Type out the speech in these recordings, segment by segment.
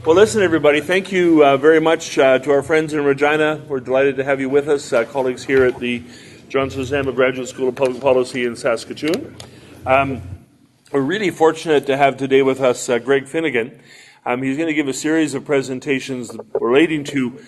Well, listen, everybody, thank you very much to our friends in Regina. We're delighted to have you with us, colleagues here at the John Susama Graduate School of Public Policy in Saskatoon. We're really fortunate to have today with us Greg Finnegan. He's going to give a series of presentations relating to,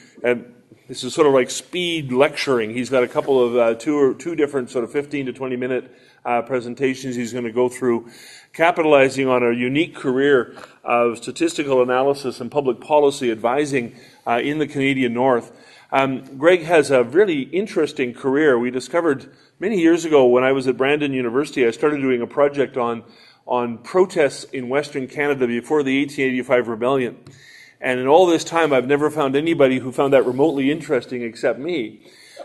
this is sort of like speed lecturing. He's got a couple of two different sort of 15 to 20 minute presentations he's going to go through, capitalizing on a unique career of statistical analysis and public policy advising in the Canadian North. Greg has a really interesting career. We discovered many years ago when I was at Brandon University, I started doing a project on protests in Western Canada before the 1885 rebellion. And in all this time, I've never found anybody who found that remotely interesting except me.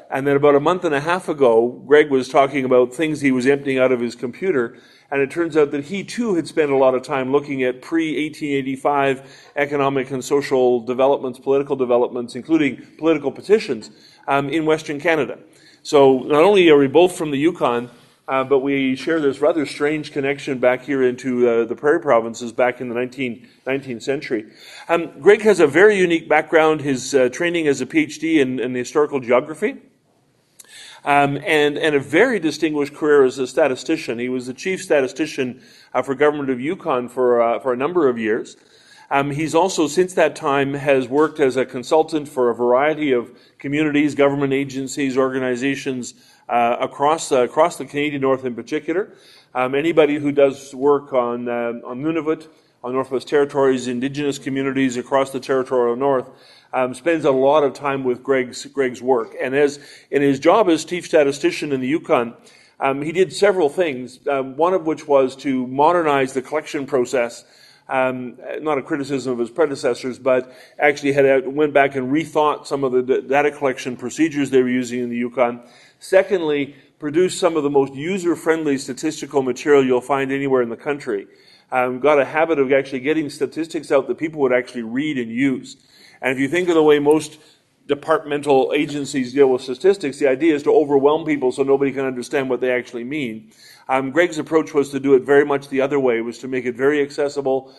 And then about a month and a half ago, Greg was talking about things he was emptying out of his computer. And it turns out that he too had spent a lot of time looking at pre-1885 economic and social developments, political developments, including political petitions in Western Canada. So not only are we both from the Yukon, but we share this rather strange connection back here into the Prairie provinces back in the 19th century. Greg has a very unique background. His training as a PhD in historical geography. And a very distinguished career as a statistician. He was the chief statistician for Government of Yukon for a number of years. He's also, since that time, has worked as a consultant for a variety of communities, government agencies, organizations across the Canadian North in particular. Anybody who does work on Nunavut, on Northwest Territories, Indigenous communities across the Territorial North, spends a lot of time with Greg's work. And as in his job as chief statistician in the Yukon, he did several things, one of which was to modernize the collection process. Not a criticism of his predecessors, but actually went back and rethought some of the data collection procedures they were using in the Yukon. Secondly, produced some of the most user-friendly statistical material you'll find anywhere in the country. Got a habit of actually getting statistics out that people would actually read and use. And if you think of the way most departmental agencies deal with statistics, the idea is to overwhelm people so nobody can understand what they actually mean. Greg's approach was to do it very much the other way, was to make it very accessible,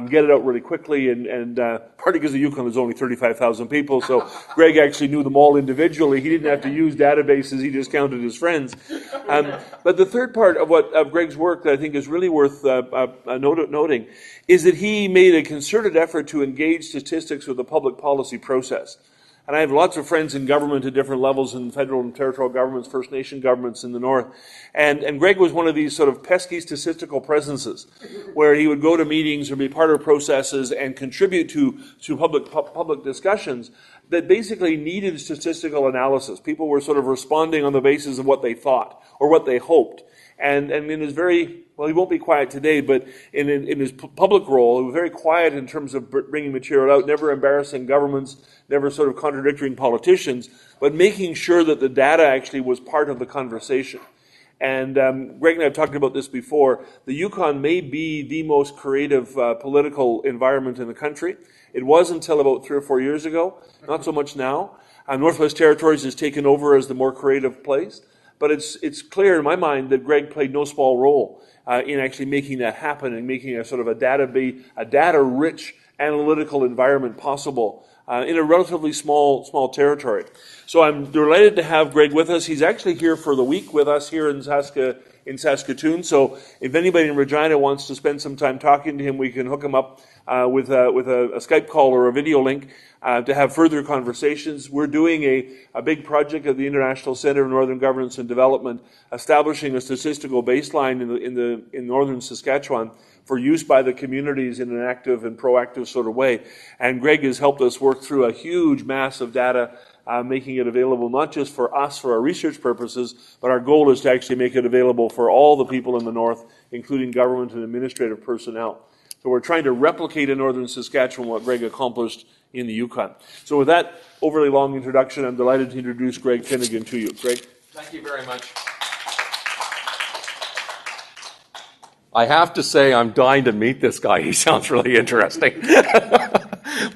get it out really quickly, and partly because the Yukon is only 35,000 people, so Greg actually knew them all individually. He didn't have to use databases, he just counted his friends. But the third part of Greg's work that I think is really worth noting is that he made a concerted effort to engage statistics with the public policy process. And I have lots of friends in government at different levels in federal and territorial governments, First Nation governments in the North. And Greg was one of these sort of pesky statistical presences where he would go to meetings or be part of processes and contribute to public discussions that basically needed statistical analysis. People were sort of responding on the basis of what they thought or what they hoped. And in his very, well, he won't be quiet today, but in his public role, he was very quiet in terms of bringing material out, never embarrassing governments, never sort of contradicting politicians, but making sure that the data actually was part of the conversation. And Greg and I have talked about this before. The Yukon may be the most creative political environment in the country. It was until about 3 or 4 years ago, not so much now. Northwest Territories has taken over as the more creative place. But it's clear in my mind that Greg played no small role in actually making that happen and making a sort of a data-rich analytical environment possible in a relatively small territory. So I'm delighted to have Greg with us. He's actually here for the week with us here in Saskatoon. So if anybody in Regina wants to spend some time talking to him, we can hook him up with a Skype call or a video link to have further conversations. We're doing a big project at the International Centre of Northern Governance and Development, establishing a statistical baseline in northern Saskatchewan for use by the communities in an active and proactive sort of way. And Greg has helped us work through a huge mass of data, making it available not just for us for our research purposes, but our goal is to actually make it available for all the people in the North, including government and administrative personnel. So we're trying to replicate in northern Saskatchewan what Greg accomplished in the Yukon. So with that overly long introduction, I'm delighted to introduce Greg Finnegan to you. Greg? Thank you very much. I have to say I'm dying to meet this guy. He sounds really interesting.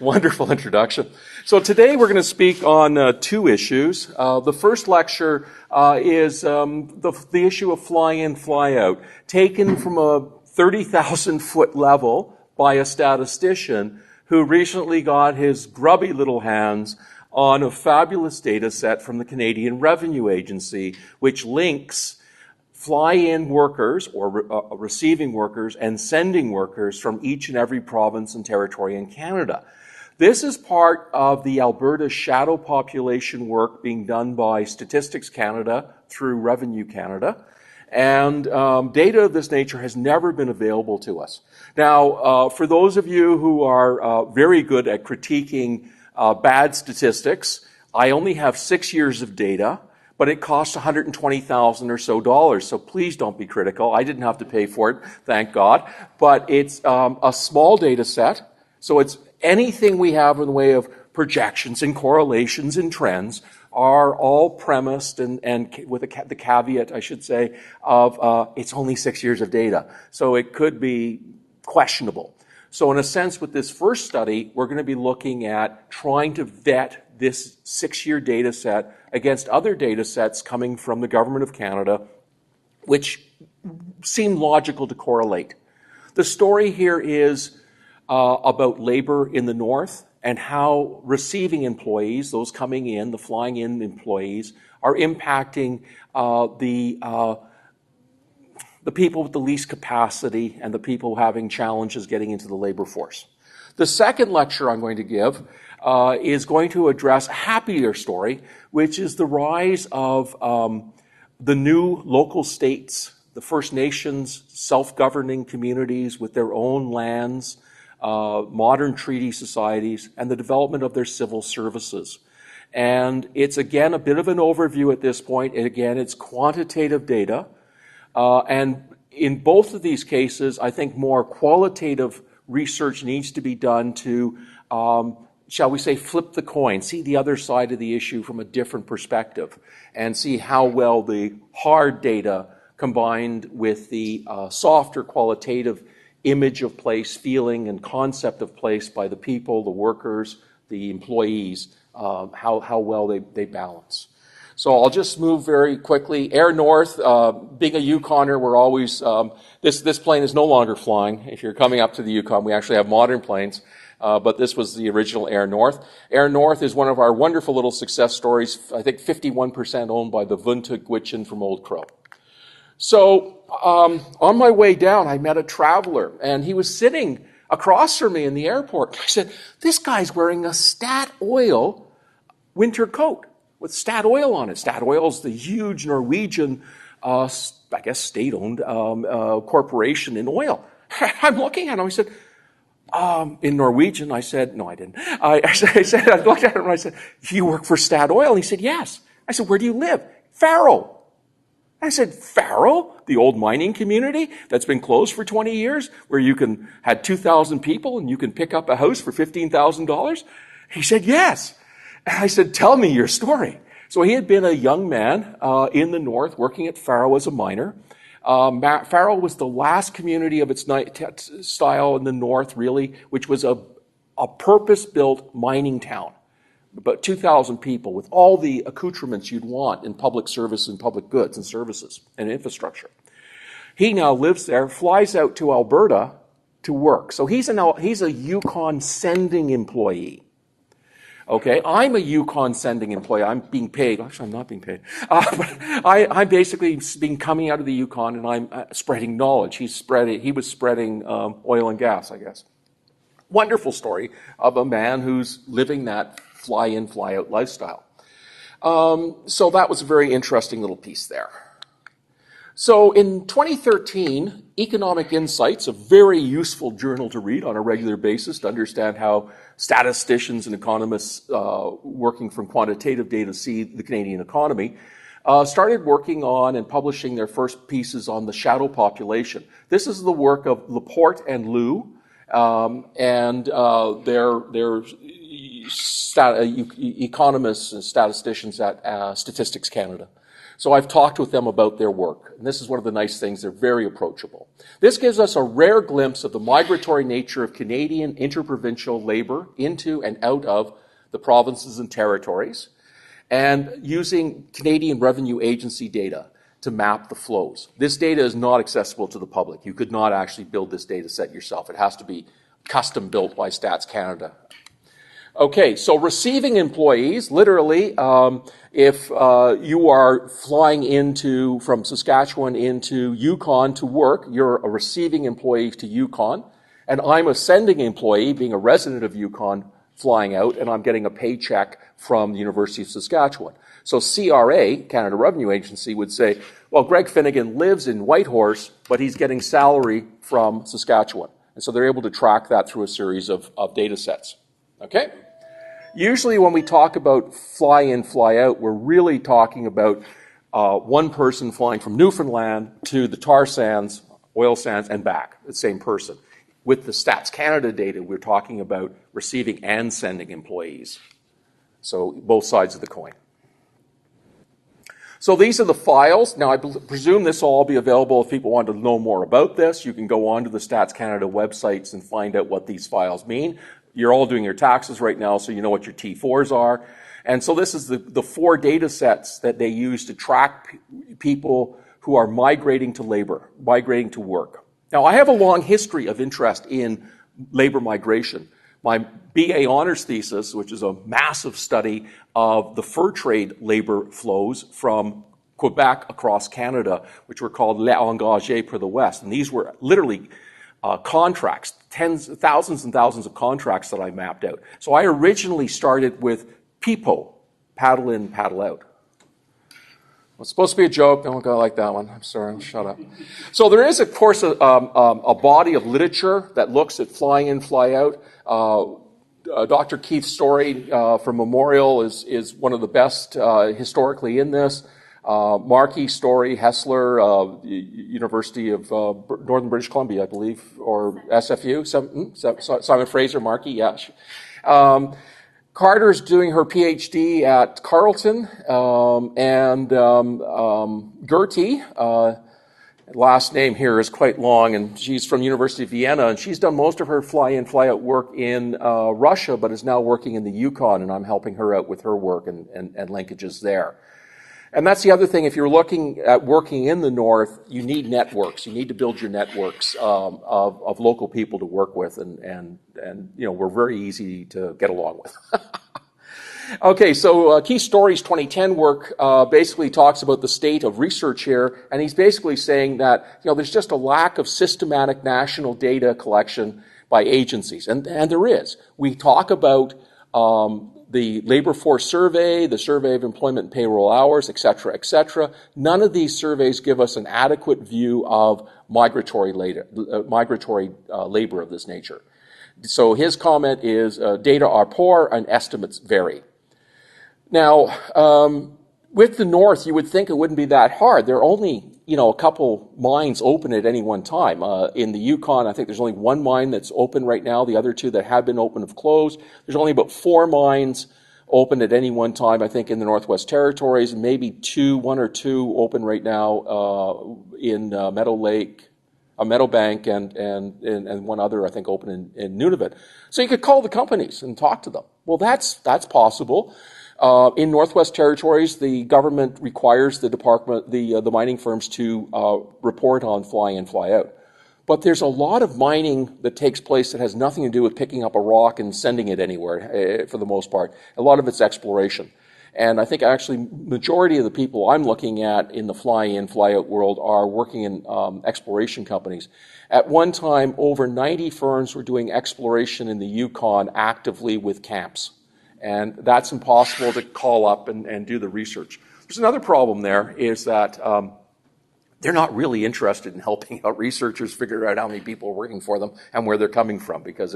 Wonderful introduction. So today we're going to speak on two issues. The first lecture is the issue of fly-in, fly-out, taken from a 30,000-foot level by a statistician who recently got his grubby little hands on a fabulous data set from the Canadian Revenue Agency, which links fly-in workers or receiving workers and sending workers from each and every province and territory in Canada. This is part of the Alberta shadow population work being done by Statistics Canada through Revenue Canada. And data of this nature has never been available to us. Now, for those of you who are very good at critiquing bad statistics, I only have 6 years of data, but it costs $120,000 or so dollars. So please don't be critical. I didn't have to pay for it, thank God. But it's a small data set. So it's anything we have in the way of projections and correlations and trends are all premised and with the caveat, I should say, of it's only 6 years of data. So it could be questionable. So in a sense, with this first study, we're going to be looking at trying to vet this 6-year data set against other data sets coming from the Government of Canada, which seem logical to correlate. The story here is about labor in the north and how receiving employees, those coming in, the flying in employees, are impacting the people with the least capacity and the people having challenges getting into the labor force. The second lecture I'm going to give is going to address a happier story, which is the rise of the new local states, the First Nations, self-governing communities with their own lands, modern treaty societies, and the development of their civil services. And it's, again, a bit of an overview at this point. And again, it's quantitative data. And in both of these cases, I think more qualitative research needs to be done to, shall we say, flip the coin, see the other side of the issue from a different perspective, and see how well the hard data combined with the softer qualitative image of place, feeling, and concept of place by the people, the workers, the employees, how well they balance. So I'll just move very quickly. Air North, being a Yukoner, we're always, this plane is no longer flying. If you're coming up to the Yukon, we actually have modern planes, but this was the original Air North. Air North is one of our wonderful little success stories, I think 51% owned by the Vunta Gwitchin from Old Crow. So on my way down, I met a traveler, and he was sitting across from me in the airport. I said, this guy's wearing a Stat Oil winter coat with Stat Oil on it. Stat Oil is the huge Norwegian, I guess, state-owned corporation in oil. I'm looking at him. I said, in Norwegian, I said, no, I didn't. I looked at him and I said, you work for Stat Oil? And he said, yes. I said, where do you live? Faro. I said, Faro, the old mining community that's been closed for 20 years, where you had 2,000 people and you can pick up a house for $15,000? He said, yes. And I said, tell me your story. So he had been a young man in the north working at Faro as a miner. Faro was the last community of its style in the north, really, which was a purpose-built mining town. About 2,000 people with all the accoutrements you'd want in public service and public goods and services and infrastructure. He now lives there, flies out to Alberta to work. So he's a Yukon sending employee. Okay, I'm a Yukon sending employee. I'm being paid. Actually, I'm not being paid. But I'm basically coming out of the Yukon, and I'm spreading knowledge. He was spreading oil and gas, I guess. Wonderful story of a man who's living that fly-in, fly-out lifestyle. So that was a very interesting little piece there. So in 2013, Economic Insights, a very useful journal to read on a regular basis to understand how statisticians and economists working from quantitative data see the Canadian economy, started working on and publishing their first pieces on the shadow population. This is the work of Laporte and Liu, and their economists and statisticians at Statistics Canada. So I've talked with them about their work. And this is one of the nice things. They're very approachable. This gives us a rare glimpse of the migratory nature of Canadian interprovincial labor into and out of the provinces and territories, and using Canadian Revenue Agency data to map the flows. This data is not accessible to the public. You could not actually build this data set yourself. It has to be custom built by Stats Canada. Okay, so receiving employees, literally, if you are flying from Saskatchewan into Yukon to work, you're a receiving employee to Yukon, and I'm a sending employee, being a resident of Yukon, flying out, and I'm getting a paycheck from the University of Saskatchewan. So CRA, Canada Revenue Agency, would say, well, Greg Finnegan lives in Whitehorse, but he's getting salary from Saskatchewan. And so they're able to track that through a series of data sets. Okay? Usually when we talk about fly in, fly out, we're really talking about one person flying from Newfoundland to the tar sands, oil sands, and back, the same person. With the Stats Canada data, we're talking about receiving and sending employees. So both sides of the coin. So these are the files. Now, I presume this will all be available if people want to know more about this. You can go onto the Stats Canada websites and find out what these files mean. You're all doing your taxes right now, so you know what your T4s are. And so this is the 4 data sets that they use to track people who are migrating to labor, migrating to work. Now, I have a long history of interest in labor migration. My BA honors thesis, which is a massive study of the fur trade labor flows from Quebec across Canada, which were called Les Engagés pour the West. And these were literally contracts, thousands and thousands of contracts that I mapped out. So I originally started with PIPO, paddle in, paddle out. It's supposed to be a joke. No one got like that one. I'm sorry. Shut up. So there is, of course, a body of literature that looks at fly in, fly out. Dr. Keith Story from Memorial is one of the best historically in this. Markey, Story, Hessler, University of Northern British Columbia, I believe, or SFU. Simon Fraser, Markey, yeah. Carter's doing her PhD at Carleton, and Gertie, last name here is quite long, and she's from University of Vienna, and she's done most of her fly-in, fly-out work in Russia, but is now working in the Yukon, and I'm helping her out with her work and linkages there. And that's the other thing, if you're looking at working in the North, you need networks. You need to build your networks of local people to work with, and you know, we're very easy to get along with. Okay, so Keith Story's 2010 work basically talks about the state of research here, and he's basically saying that, you know, there's just a lack of systematic national data collection by agencies, and there is. We talk about the labor force survey, the survey of employment and payroll hours, et cetera, et cetera. None of these surveys give us an adequate view of migratory labor of this nature. So his comment is, data are poor and estimates vary. Now, with the North, you would think it wouldn't be that hard. There are only, you know, a couple mines open at any one time. In the Yukon, I think there's only one mine that's open right now. The other 2 that have been open have closed. There's only about 4 mines open at any one time, I think, in the Northwest Territories, and maybe 1 or 2 open right now in Meadowbank, and one other, I think, open in Nunavut. So you could call the companies and talk to them. Well, that's possible. In Northwest Territories, the government requires the mining firms to report on fly in, fly out. But there's a lot of mining that takes place that has nothing to do with picking up a rock and sending it anywhere, for the most part. A lot of it's exploration. And I think actually majority of the people I'm looking at in the fly in, fly out world are working in exploration companies. At one time, over 90 firms were doing exploration in the Yukon actively with camps. And that's impossible to call up and do the research. There's another problem there, is that they're not really interested in helping out researchers figure out how many people are working for them and where they're coming from, because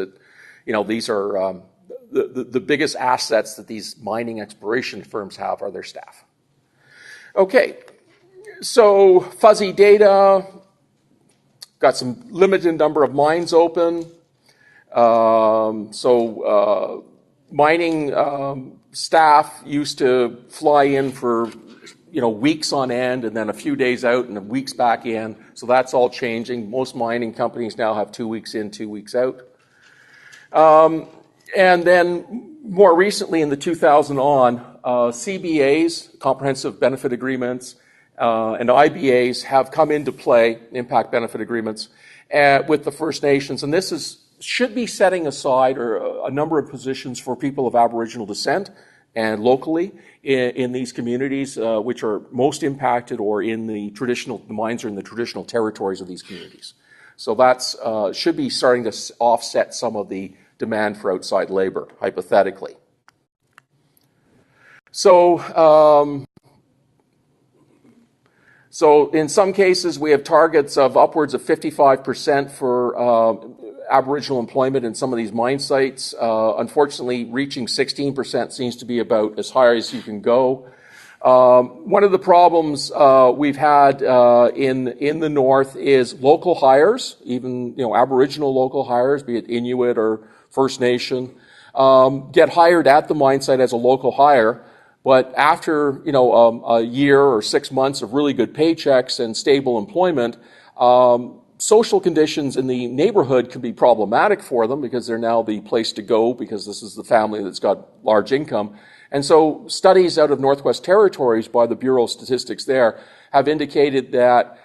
these are the biggest assets that these mining exploration firms have are their staff. Okay, so fuzzy data, got some limited number of mines open. Mining staff used to fly in for weeks on end, and then a few days out and then weeks back in. So that's all changing. Most mining companies now have 2 weeks in, 2 weeks out. And then more recently in the 2000 on, CBAs, Comprehensive Benefit Agreements, and IBAs have come into play, Impact Benefit Agreements, with the First Nations. And this is should be setting aside a number of positions for people of Aboriginal descent and locally in these communities which are most impacted or in the mines are in the traditional territories of these communities. So that's should be starting to offset some of the demand for outside labor, hypothetically. So in some cases, we have targets of upwards of 55% for Aboriginal employment in some of these mine sites. Unfortunately, reaching 16% seems to be about as high as you can go. One of the problems we've had in the north is local hires, even Aboriginal local hires, be it Inuit or First Nation, get hired at the mine site as a local hire. But after a year or 6 months of really good paychecks and stable employment, social conditions in the neighborhood can be problematic for them because they're now the place to go because this is the family that's got large income. And so studies out of Northwest Territories by the Bureau of Statistics there have indicated that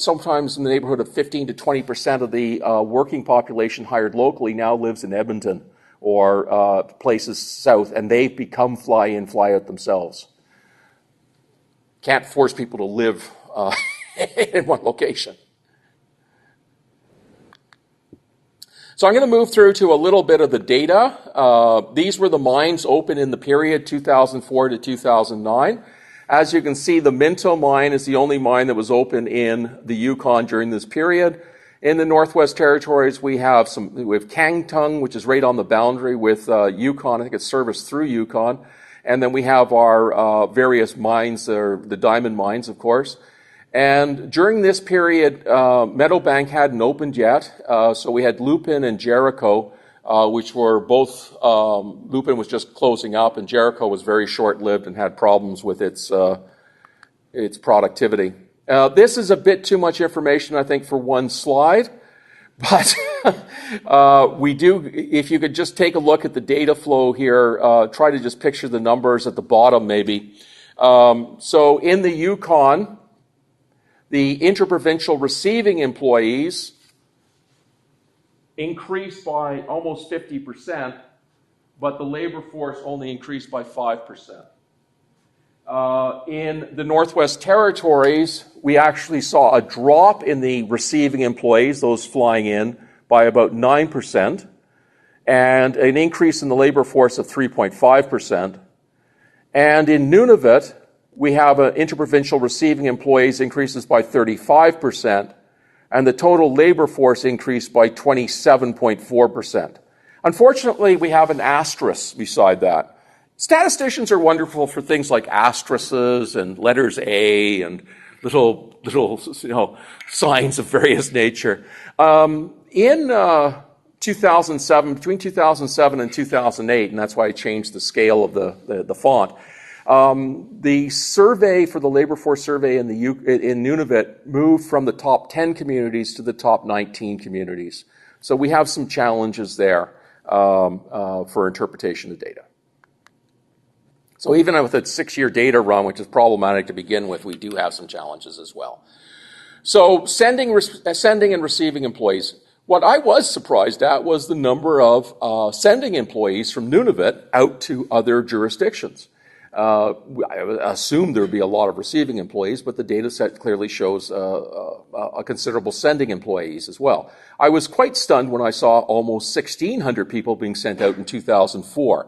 sometimes in the neighborhood of 15 to 20% of the working population hired locally now lives in Edmonton or places south, and they've become fly-in, fly-out themselves. Can't force people to live in one location. So I'm going to move through to a little bit of the data. These were the mines open in the period 2004 to 2009. As you can see, the Minto mine is the only mine that was open in the Yukon during this period. In the Northwest Territories, we have Kangtung, which is right on the boundary with Yukon. I think it's serviced through Yukon. And then we have our various mines, the diamond mines, of course. And during this period, Meadowbank hadn't opened yet. So we had Lupin and Jericho, which were both, Lupin was just closing up and Jericho was very short-lived and had problems with its productivity. This is a bit too much information, I think, for one slide, but we do, if you could just take a look at the data flow here, try to just picture the numbers at the bottom maybe. So in the Yukon, the interprovincial receiving employees increased by almost 50%, but the labor force only increased by 5%. In the Northwest Territories, we actually saw a drop in the receiving employees, those flying in, by about 9%, and an increase in the labor force of 3.5%. And in Nunavut, we have interprovincial receiving employees increases by 35%, and the total labor force increased by 27.4%. Unfortunately, we have an asterisk beside that. Statisticians are wonderful for things like asterisks and letters A and little signs of various nature. In 2007, between 2007 and 2008, and that's why I changed the scale of the font, the survey for the labor force survey in Nunavut moved from the top 10 communities to the top 19 communities. So we have some challenges there for interpretation of data. So even with a 6-year data run, which is problematic to begin with, we do have some challenges as well. So sending and receiving employees. What I was surprised at was the number of sending employees from Nunavut out to other jurisdictions. I assumed there would be a lot of receiving employees, but the data set clearly shows a considerable sending employees as well. I was quite stunned when I saw almost 1,600 people being sent out in 2004.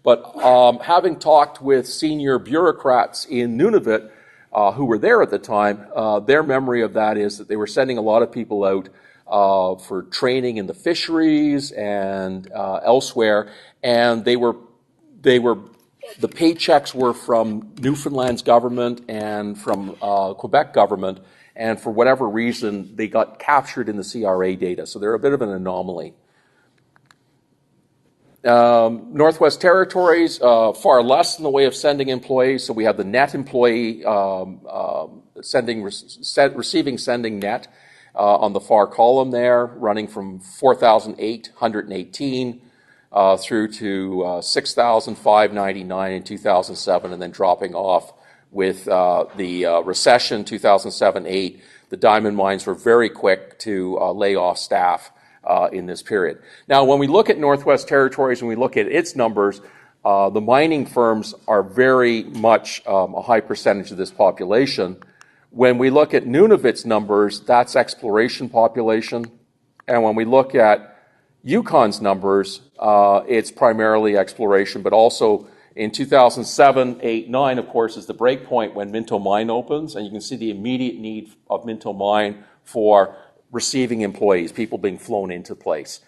But having talked with senior bureaucrats in Nunavut who were there at the time, their memory of that is that they were sending a lot of people out for training in the fisheries and elsewhere, and the paychecks were from Newfoundland's government and from Quebec government, and for whatever reason, they got captured in the CRA data, so they're a bit of an anomaly. Northwest Territories, far less in the way of sending employees. So we have the net employee receiving sending net on the far column there, running from 4,818 through to 6,599 in 2007, and then dropping off with the recession 2007-8. the diamond mines were very quick to lay off staff in this period. Now, when we look at Northwest Territories and we look at its numbers, the mining firms are very much a high percentage of this population. When we look at Nunavut's numbers, that's exploration population. And when we look at Yukon's numbers, it's primarily exploration, but also in 2007, 8, 9, of course, is the break point when Minto Mine opens, and you can see the immediate need of Minto Mine for receiving employees, people being flown into place.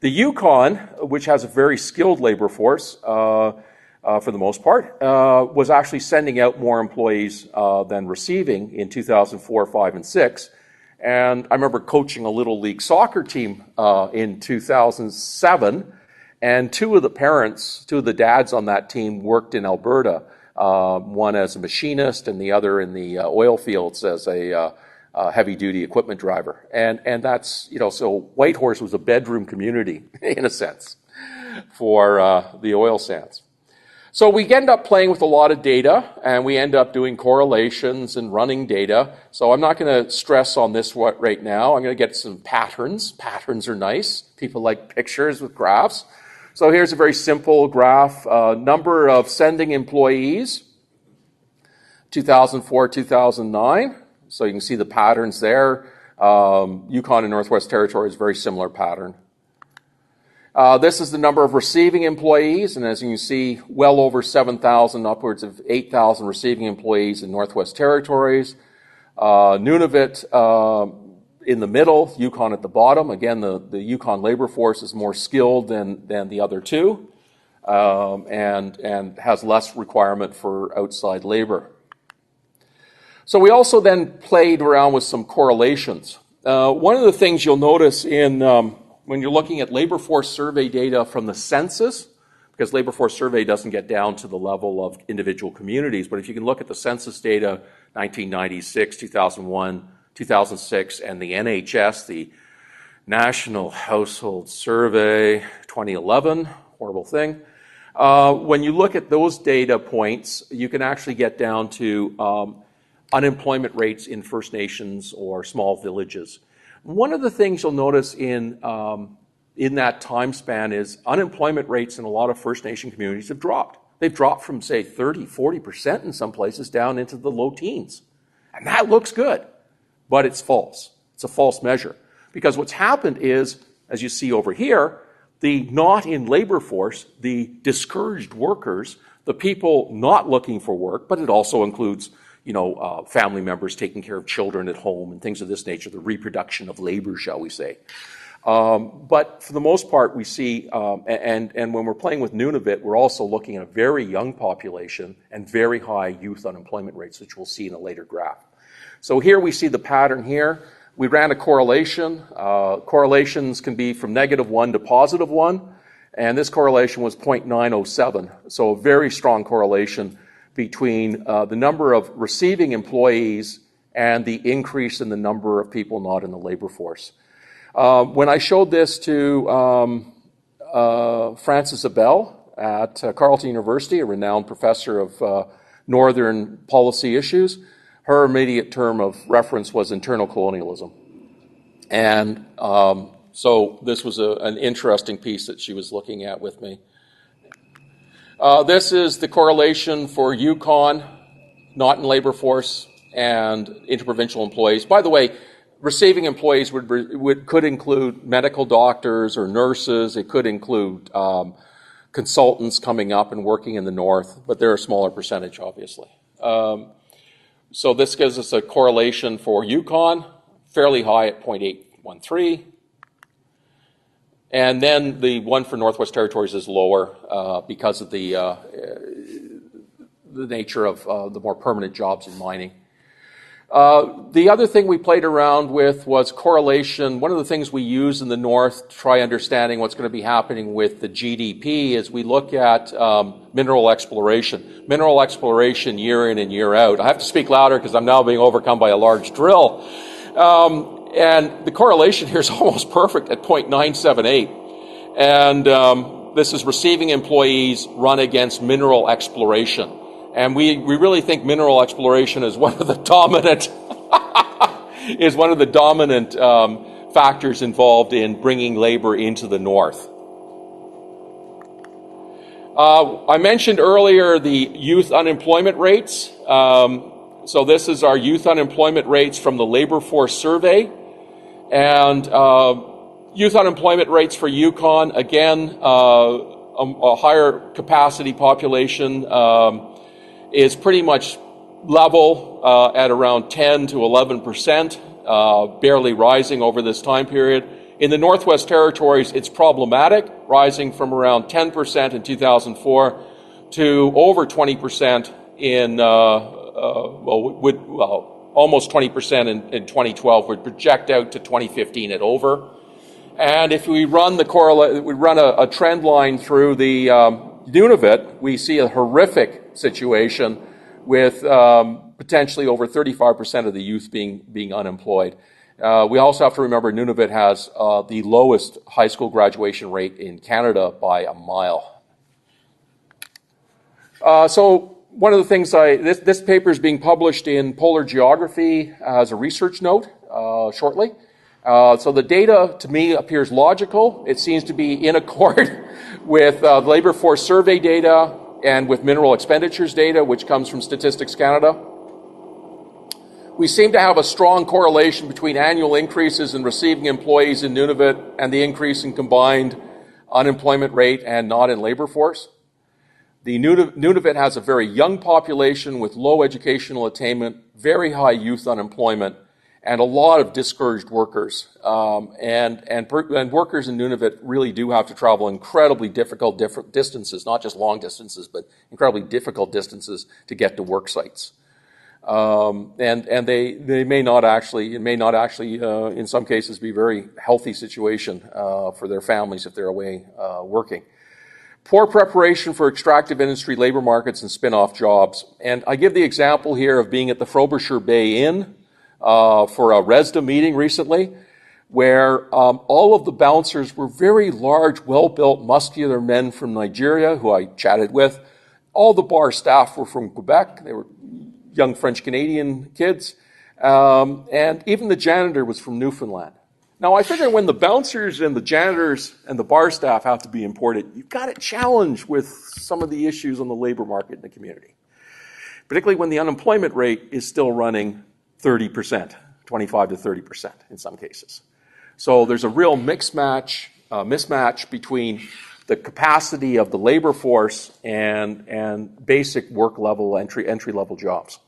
The Yukon, which has a very skilled labor force, for the most part, was actually sending out more employees than receiving in 2004, 5, and 6. And I remember coaching a little league soccer team in 2007, and two of the dads on that team worked in Alberta, one as a machinist and the other in the oil fields as a heavy-duty equipment driver. And that's, so Whitehorse was a bedroom community, in a sense, for the oil sands. So we end up playing with a lot of data, and we end up doing correlations and running data. So I'm not going to stress on this right now. I'm going to get some patterns. Patterns are nice. People like pictures with graphs. So here's a very simple graph. Number of sending employees, 2004, 2009. So you can see the patterns there. Yukon and Northwest Territories, very similar pattern. This is the number of receiving employees, and as you can see, well over 7,000, upwards of 8,000 receiving employees in Northwest Territories. Nunavut in the middle, Yukon at the bottom. Again, the Yukon labor force is more skilled than the other two, and has less requirement for outside labor. So we also then played around with some correlations. One of the things you'll notice when you're looking at labor force survey data from the census, because labor force survey doesn't get down to the level of individual communities, but if you can look at the census data, 1996, 2001, 2006, and the NHS, the National Household Survey, 2011, horrible thing. When you look at those data points, you can actually get down to unemployment rates in First Nations or small villages. One of the things you'll notice in that time span is unemployment rates in a lot of First Nation communities have dropped. They've dropped from, say, 30, 40% in some places down into the low teens. And that looks good, but it's false. It's a false measure. Because what's happened is, as you see over here, the not in labor force, the discouraged workers, the people not looking for work, but it also includes family members taking care of children at home and things of this nature, the reproduction of labor, shall we say. But for the most part, we see, and when we're playing with Nunavut, we're also looking at a very young population and very high youth unemployment rates, which we'll see in a later graph. So here we see the pattern here. We ran a correlation. Correlations can be from -1 to +1, and this correlation was 0.907, so a very strong correlation between the number of receiving employees and the increase in the number of people not in the labor force. When I showed this to Frances Abel at Carleton University, a renowned professor of Northern policy issues, her immediate term of reference was internal colonialism. And so this was an interesting piece that she was looking at with me. This is the correlation for Yukon, not in labor force, and interprovincial employees. By the way, receiving employees could include medical doctors or nurses. It could include consultants coming up and working in the north, but they're a smaller percentage, obviously. So this gives us a correlation for Yukon, fairly high at 0.813. And then the one for Northwest Territories is lower because of the nature of the more permanent jobs in mining. The other thing we played around with was correlation. One of the things we use in the north to try understanding what's going to be happening with the GDP is we look at mineral exploration. Mineral exploration year in and year out. I have to speak louder because I'm now being overcome by a large drill. And the correlation here is almost perfect at 0.978. And this is receiving employees run against mineral exploration. And we really think mineral exploration is one of the dominant is one of the dominant factors involved in bringing labor into the north. I mentioned earlier the youth unemployment rates. So this is our youth unemployment rates from the Labor Force Survey. And youth unemployment rates for Yukon, again, a higher capacity population is pretty much level at around 10 to 11%, barely rising over this time period. In the Northwest Territories, it's problematic, rising from around 10% in 2004 to over 20% in, almost 20% in 2012. Would project out to 2015 at over. And if we run a trend line through the Nunavut, we see a horrific situation with potentially over 35% of the youth being unemployed. We also have to remember Nunavut has the lowest high school graduation rate in Canada by a mile. So one of the things this paper is being published in Polar Geography as a research note shortly. So the data to me appears logical. It seems to be in accord with labor force survey data and with mineral expenditures data, which comes from Statistics Canada. We seem to have a strong correlation between annual increases in receiving employees in Nunavut and the increase in combined unemployment rate and not in labor force. The Nunavut has a very young population with low educational attainment, very high youth unemployment, and a lot of discouraged workers. And workers in Nunavut really do have to travel incredibly difficult distances, not just long distances, but incredibly difficult distances to get to work sites. And they may not actually, in some cases, be a very healthy situation for their families if they're away working. Poor preparation for extractive industry labor markets and spin-off jobs. And I give the example here of being at the Frobisher Bay Inn for a RESDA meeting recently, where all of the bouncers were very large, well-built, muscular men from Nigeria who I chatted with. All the bar staff were from Quebec. They were young French-Canadian kids. And even the janitor was from Newfoundland. Now, I figure when the bouncers and the janitors and the bar staff have to be imported, you've got to challenge with some of the issues on the labor market in the community, particularly when the unemployment rate is still running 30%, 25 to 30% in some cases. So there's a real mismatch between the capacity of the labor force and basic work level, entry level jobs.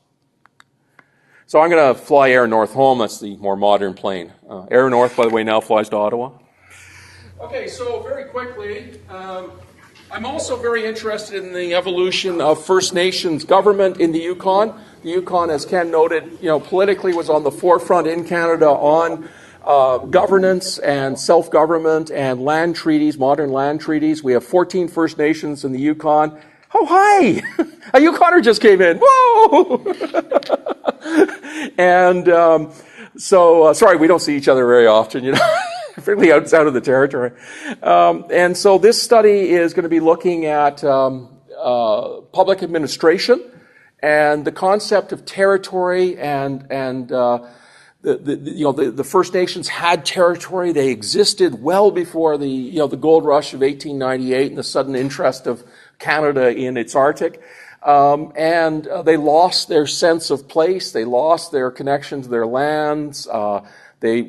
So I'm going to fly Air North home. That's the more modern plane. Air North, by the way, now flies to Ottawa. Okay, so very quickly, I'm also very interested in the evolution of First Nations government in the Yukon. The Yukon, as Ken noted, politically was on the forefront in Canada on governance and self-government and land treaties, modern land treaties. We have 14 First Nations in the Yukon. Oh, hi! A Yukoner just came in. Whoa! And sorry, we don't see each other very often, particularly outside of the territory. And so this study is going to be looking at public administration and the concept of territory and the First Nations had territory. They existed well before the gold rush of 1898 and the sudden interest of Canada in its Arctic. And they lost their sense of place. They lost their connection to their lands. They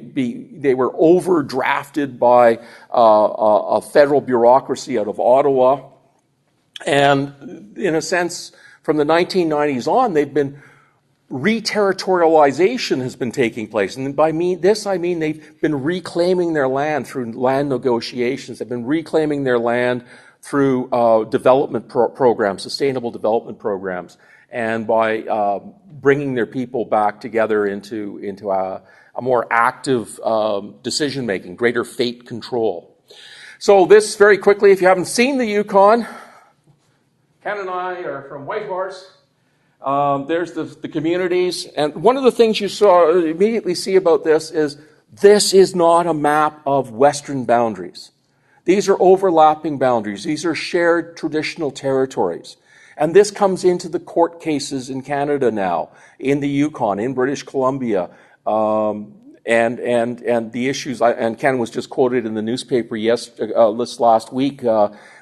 were overdrafted by a federal bureaucracy out of Ottawa. And in a sense, from the 1990s on, they've been re-territorialization has been taking place. And by this, I mean they've been reclaiming their land through land negotiations. They've been reclaiming their land through development programs, sustainable development programs, and by bringing their people back together into a more active decision-making, greater fate control. So this, very quickly, if you haven't seen the Yukon, Ken and I are from Whitehorse. There's the communities. And one of the things you immediately see about this is not a map of Western boundaries. These are overlapping boundaries. These are shared traditional territories. And this comes into the court cases in Canada now, in the Yukon, in British Columbia, And the issues, and Ken was just quoted in the newspaper this last week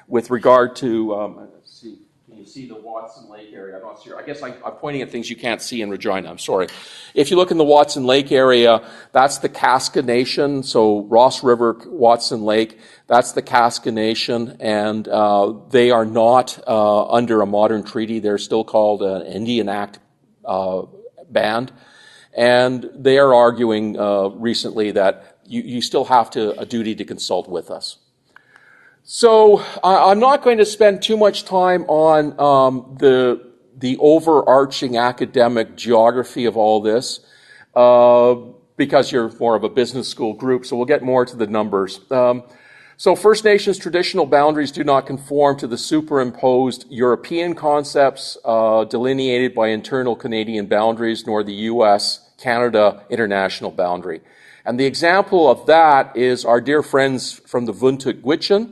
with regard to, let's see, can you see the Watson Lake area? I'm not sure. I guess I'm pointing at things you can't see in Regina. I'm sorry. If you look in the Watson Lake area, that's the Kaska Nation. So Ross River, Watson Lake, that's the Kaska Nation, and they are not under a modern treaty. They're still called an Indian Act band. And they are arguing recently that you still have a duty to consult with us. So I'm not going to spend too much time on the overarching academic geography of all this because you're more of a business school group, so we'll get more to the numbers. So First Nations traditional boundaries do not conform to the superimposed European concepts delineated by internal Canadian boundaries, nor the U.S.-Canada international boundary. And the example of that is our dear friends from the Vuntut Gwitchin,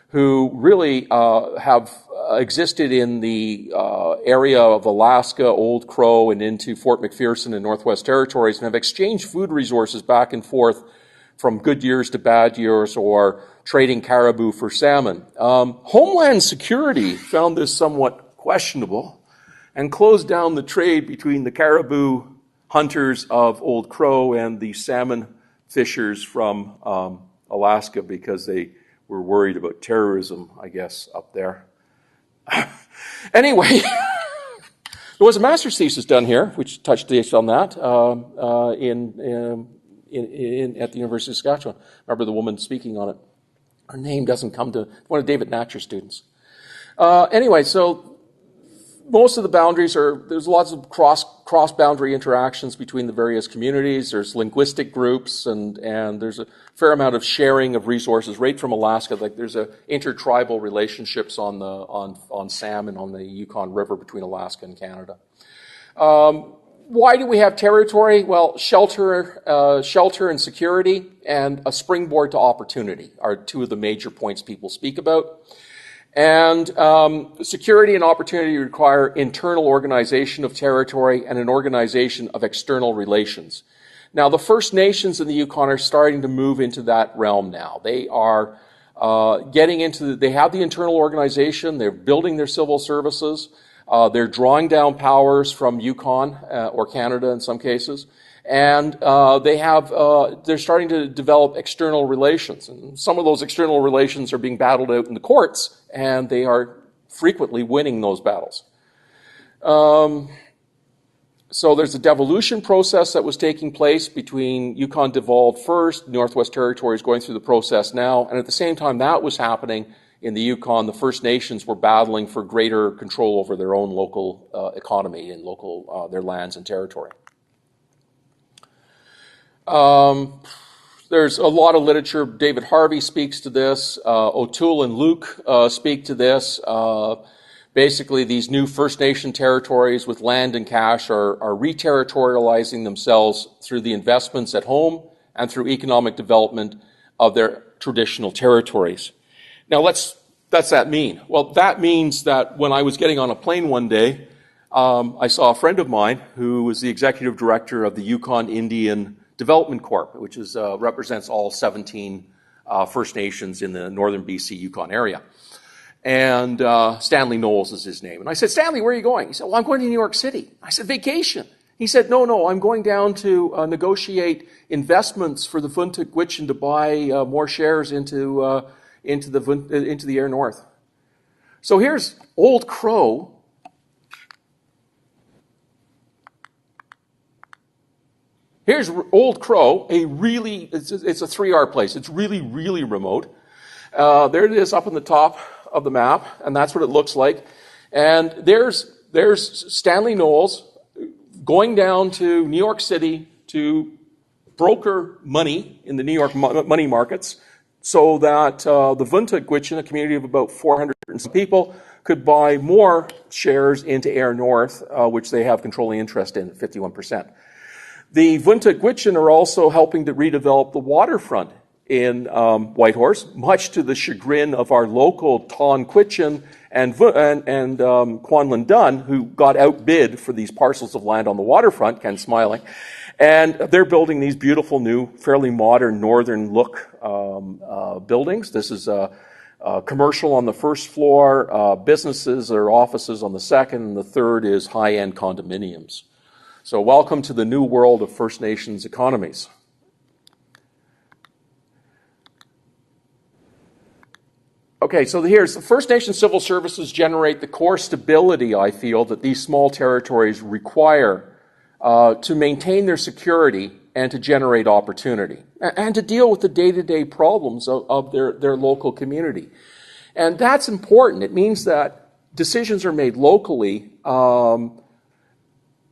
who really have existed in the area of Alaska, Old Crow, and into Fort McPherson and Northwest Territories, and have exchanged food resources back and forth from good years to bad years, or trading caribou for salmon. Homeland Security found this somewhat questionable and closed down the trade between the caribou hunters of Old Crow and the salmon fishers from Alaska because they were worried about terrorism, I guess, up there. Anyway, there was a master's thesis done here, which touched base on that at the University of Saskatchewan. I remember the woman speaking on it. Her name doesn't come to one of David Natcher's students. Anyway, so most of the boundaries there's lots of cross-boundary interactions between the various communities. There's linguistic groups, and there's a fair amount of sharing of resources right from Alaska. Like there's intertribal relationships on salmon on the Yukon River between Alaska and Canada. Why do we have territory? Well, shelter and security, and a springboard to opportunity are two of the major points people speak about. And security and opportunity require internal organization of territory and an organization of external relations. Now, the First Nations in the Yukon are starting to move into that realm now. They are they have the internal organization, they're building their civil services, they're drawing down powers from Yukon or Canada in some cases, and they're starting to develop external relations. And some of those external relations are being battled out in the courts, and they are frequently winning those battles. So there's a devolution process that was taking place between Yukon devolved first, Northwest Territories going through the process now, and at the same time that was happening in the Yukon, the First Nations were battling for greater control over their own local economy and their lands and territory. There's a lot of literature. David Harvey speaks to this. O'Toole and Luke speak to this. Basically, these new First Nation territories with land and cash are re-territorializing themselves through the investments at home and through economic development of their traditional territories. Now, what's that mean? Well, that means that when I was getting on a plane one day, I saw a friend of mine who was the executive director of the Yukon Indian Development Corp, which represents all 17 First Nations in the northern BC Yukon area. And Stanley Knowles is his name. And I said, Stanley, where are you going? He said, well, I'm going to New York City. I said, vacation. He said, no, I'm going down to negotiate investments for the Vuntut Gwitchin to buy more shares into the Air North. So here's Old Crow. Here's Old Crow, it's a 3R place. It's really, really remote. There it is up on the top of the map, and that's what it looks like. And there's Stanley Knowles going down to New York City to broker money in the New York money markets so that the Vuntut Gwitchin, a community of about 400 people, could buy more shares into Air North, which they have controlling interest in at 51%. The Vuntut Gwitchin are also helping to redevelop the waterfront in Whitehorse, much to the chagrin of our local Ton Gwitchin and Quanlan Dunn, who got outbid for these parcels of land on the waterfront, Ken's smiling. And they're building these beautiful new, fairly modern northern look buildings. This is commercial on the first floor, businesses or offices on the second, and the third is high-end condominiums. So welcome to the new world of First Nations economies. Okay, so here's the First Nation civil services generate the core stability, I feel, that these small territories require to maintain their security and to generate opportunity and to deal with the day-to-day problems of their local community. And that's important. It means that decisions are made locally on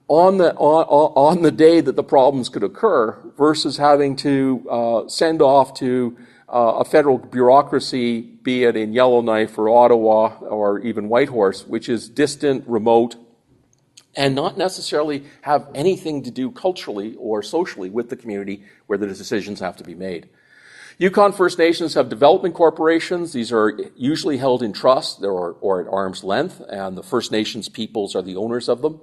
the day that the problems could occur versus having to send off to a federal bureaucracy, be it in Yellowknife or Ottawa or even Whitehorse, which is distant, remote, and not necessarily have anything to do culturally or socially with the community where the decisions have to be made. Yukon First Nations have development corporations. These are usually held in trust or at arm's length, and the First Nations peoples are the owners of them.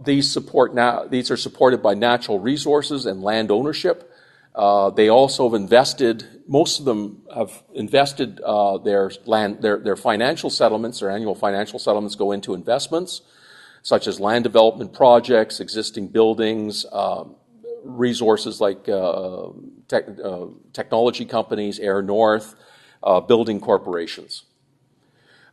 These are supported by natural resources and land ownership. They also have invested, most of them have invested their financial settlements, their annual financial settlements go into investments, such as land development projects, existing buildings, resources like technology companies, Air North, building corporations.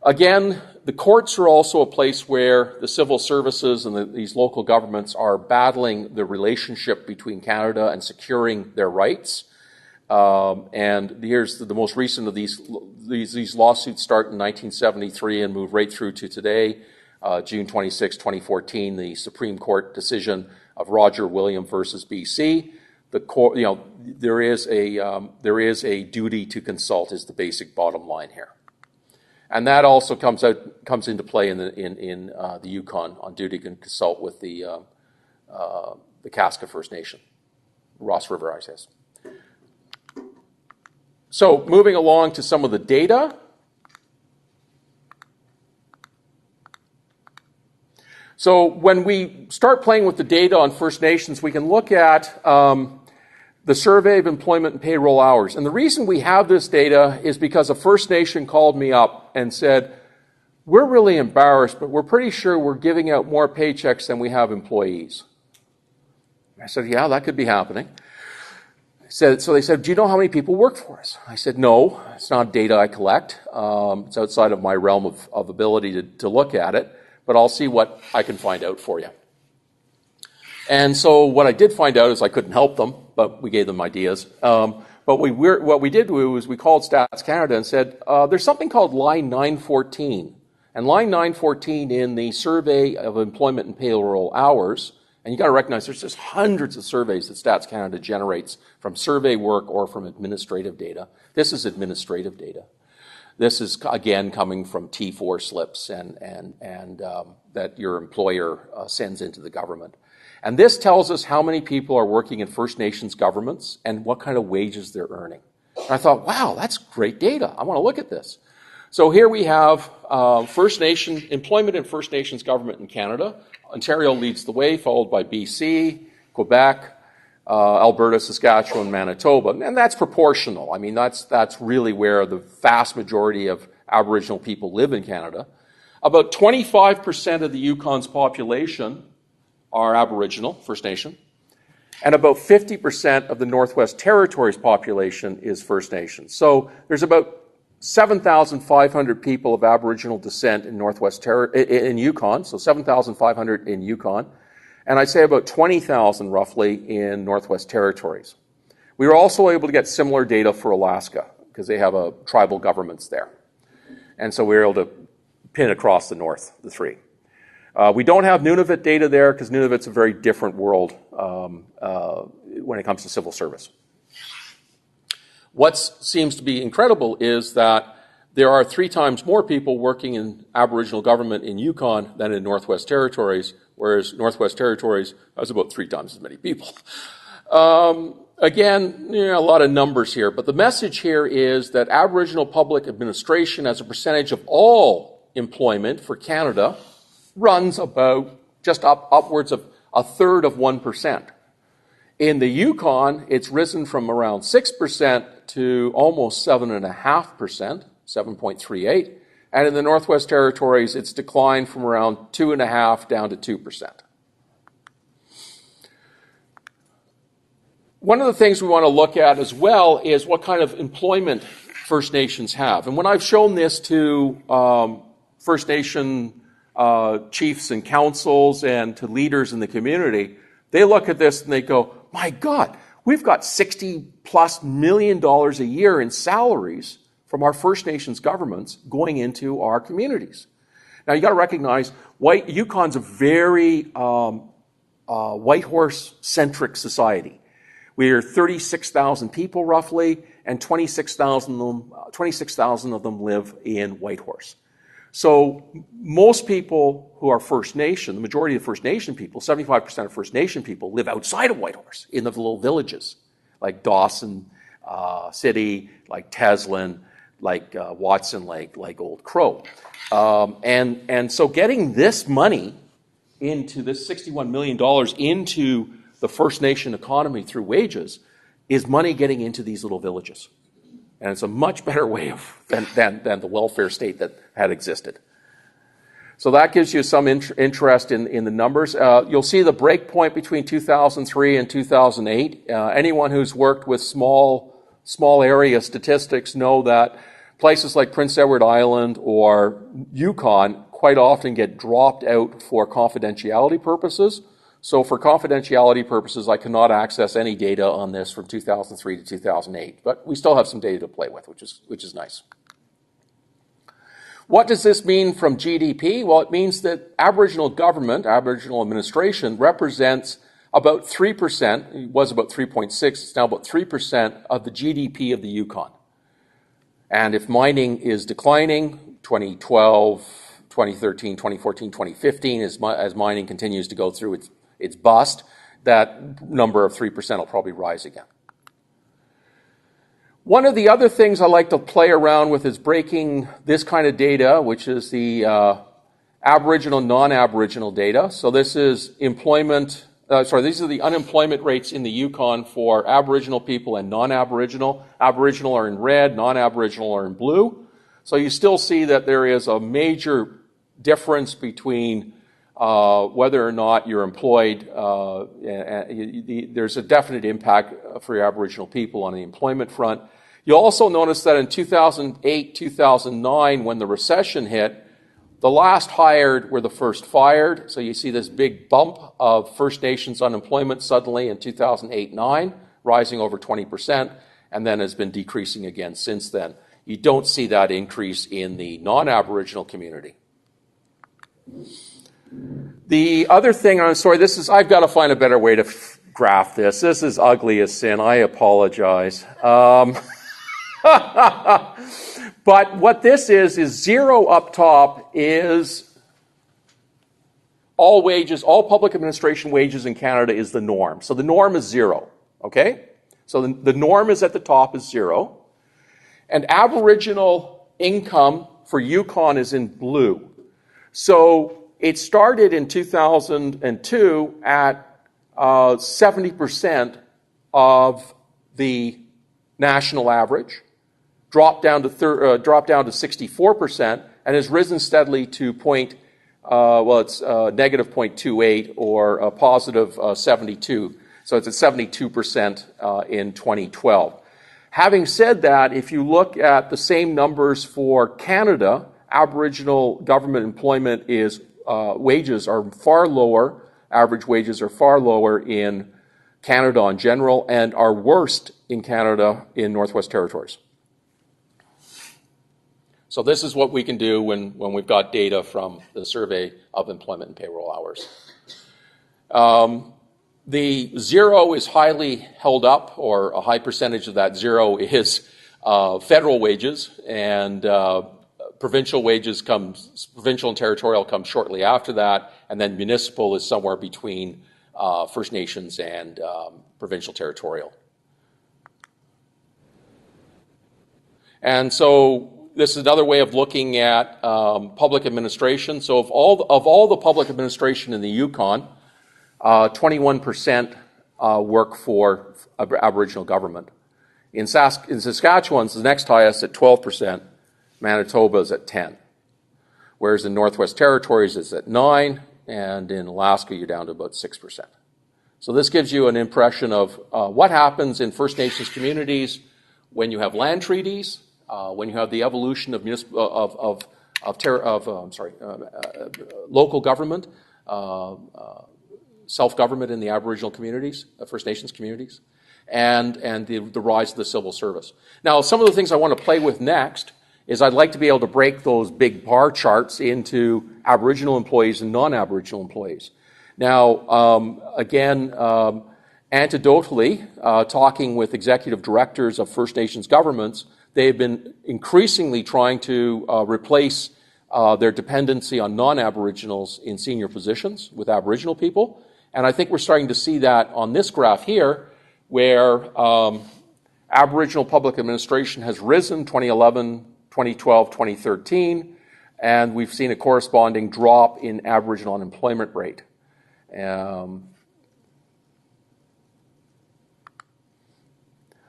Again, the courts are also a place where the civil services and these local governments are battling the relationship between Canada and securing their rights. And here's the most recent of these lawsuits start in 1973 and move right through to today. June 26, 2014, the Supreme Court decision of Roger William versus BC. The court, there is a duty to consult is the basic bottom line here, and that also comes into play in the Yukon on duty to consult with the Kaska First Nation, Ross River, I guess. So moving along to some of the data. So when we start playing with the data on First Nations, we can look at the Survey of Employment and Payroll Hours. And the reason we have this data is because a First Nation called me up and said, we're really embarrassed, but we're pretty sure we're giving out more paychecks than we have employees. I said, yeah, that could be happening. So they said, do you know how many people work for us? I said, no, it's not data I collect. It's outside of my realm of ability to look at it. But I'll see what I can find out for you. And so what I did find out is I couldn't help them, but we gave them ideas. But what we did was we called Stats Canada and said, there's something called line 914. And line 914 in the Survey of Employment and Payroll Hours, and you got to recognize there's just hundreds of surveys that Stats Canada generates from survey work or from administrative data. This is administrative data. This is, again, coming from T4 slips and that your employer sends into the government. And this tells us how many people are working in First Nations governments and what kind of wages they're earning. And I thought, wow, that's great data. I want to look at this. So here we have First Nation employment in First Nations government in Canada. Ontario leads the way, followed by BC, Quebec, Alberta, Saskatchewan, Manitoba, and that's proportional. I mean, that's really where the vast majority of Aboriginal people live in Canada. About 25% of the Yukon's population are Aboriginal, First Nation, and about 50% of the Northwest Territories population is First Nation. So there's about 7,500 people of Aboriginal descent in in Yukon, so 7,500 in Yukon. And I'd say about 20,000 roughly in Northwest Territories. We were also able to get similar data for Alaska because they have tribal governments there. And so we were able to pin across the north, the three. We don't have Nunavut data there because Nunavut's a very different world when it comes to civil service. What seems to be incredible is that there are 3 times more people working in Aboriginal government in Yukon than in Northwest Territories, whereas Northwest Territories has about 3 times as many people. Again, a lot of numbers here, but the message here is that Aboriginal public administration as a percentage of all employment for Canada runs about just upwards of 1/3 of 1%. In the Yukon, it's risen from around 6% to almost 7.5%, 7.38%. And in the Northwest Territories, it's declined from around 2.5% down to 2%. One of the things we want to look at as well is what kind of employment First Nations have. And when I've shown this to First Nation chiefs and councils and to leaders in the community, they look at this and they go, my God, we've got $60+ million a year in salaries from our First Nations governments going into our communities. Now, you got to recognize, Yukon's a very white horse-centric society. We are 36,000 people roughly, and 26,000 of them live in Whitehorse. So most people who are First Nation, the majority of First Nation people, 75% of First Nation people live outside of Whitehorse in the little villages like Dawson City, like Teslin, like Watson Lake, like Old Crow. And so getting this money into this $61 million into the First Nation economy through wages is money getting into these little villages. And it's a much better way than the welfare state that had existed. So that gives you some interest in the numbers. You'll see the break point between 2003 and 2008. Anyone who's worked with small area statistics know that places like Prince Edward Island or Yukon quite often get dropped out for confidentiality purposes. So for confidentiality purposes, I cannot access any data on this from 2003 to 2008, but we still have some data to play with, which is nice. What does this mean from GDP? Well, it means that Aboriginal government, Aboriginal administration, represents about 3%, it was about 3.6, it's now about 3% of the GDP of the Yukon. And if mining is declining, 2012, 2013, 2014, 2015, as mining continues to go through its bust, that number of 3% will probably rise again. One of the other things I like to play around with is breaking this kind of data, which is the Aboriginal, non-Aboriginal data. So this is employment, these are the unemployment rates in the Yukon for Aboriginal people and non-Aboriginal. Aboriginal are in red, non-Aboriginal are in blue. So you still see that there is a major difference between whether or not you're employed. There's a definite impact for your Aboriginal people on the employment front. You'll also notice that in 2008, 2009, when the recession hit, the last hired were the first fired. So you see this big bump of First Nations unemployment suddenly in 2008-9, rising over 20%, and then has been decreasing again since then. You don't see that increase in the non-Aboriginal community. The other thing, I've got to find a better way to graph this. This is ugly as sin. I apologize. But what this is zero up top is all wages, all public administration wages in Canada is the norm. So the norm is zero, okay? So the norm is at the top is zero. And Aboriginal income for Yukon is in blue. So it started in 2002 at 70% of the national average, dropped down to 64%, and has risen steadily to negative 0.28 or a positive 72. So it's at 72% in 2012. Having said that, if you look at the same numbers for Canada, Aboriginal government employment is wages are far lower. Average wages are far lower in Canada in general and are worst in Canada in Northwest Territories. So this is what we can do when we've got data from the Survey of Employment and Payroll Hours. The zero is highly held up, or a high percentage of that zero is federal wages, and provincial and territorial comes shortly after that, and then municipal is somewhere between First Nations and provincial territorial. And so this is another way of looking at public administration. So of all the public administration in the Yukon, 21% work for Aboriginal government. In Saskatchewan, it's the next highest at 12%. Manitoba is at 10%. Whereas in Northwest Territories, it's at 9%, and in Alaska, you're down to about 6%. So this gives you an impression of what happens in First Nations communities when you have land treaties, when you have the evolution of local government, self-government in the Aboriginal communities, First Nations communities, and the rise of the civil service. Now, some of the things I want to play with next is I'd like to be able to break those big bar charts into Aboriginal employees and non-Aboriginal employees. Now, again, anecdotally, talking with executive directors of First Nations governments, they've been increasingly trying to replace their dependency on non-Aboriginals in senior positions with Aboriginal people. And I think we're starting to see that on this graph here, where Aboriginal public administration has risen 2011, 2012, 2013, and we've seen a corresponding drop in Aboriginal unemployment rate.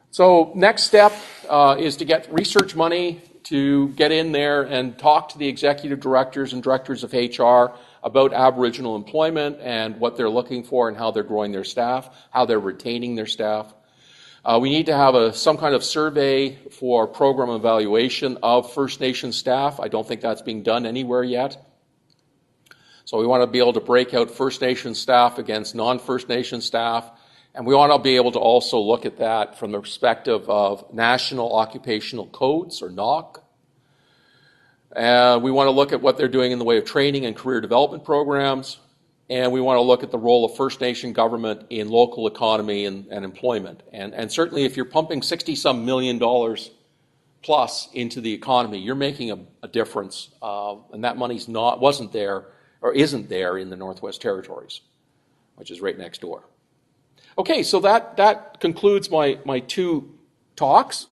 So next step is to get research money to get in there and talk to the executive directors and directors of HR about Aboriginal employment and what they're looking for and how they're growing their staff, how they're retaining their staff. We need to have some kind of survey for program evaluation of First Nation staff. I don't think that's being done anywhere yet. So we want to be able to break out First Nation staff against non-First Nation staff. And we want to be able to also look at that from the perspective of National Occupational Codes, or NOC. We want to look at what they're doing in the way of training and career development programs. And we want to look at the role of First Nation government in local economy and employment. And certainly if you're pumping $60-some million plus into the economy, you're making a difference. And that money's wasn't there or isn't there in the Northwest Territories, which is right next door. Okay, so that concludes my two talks.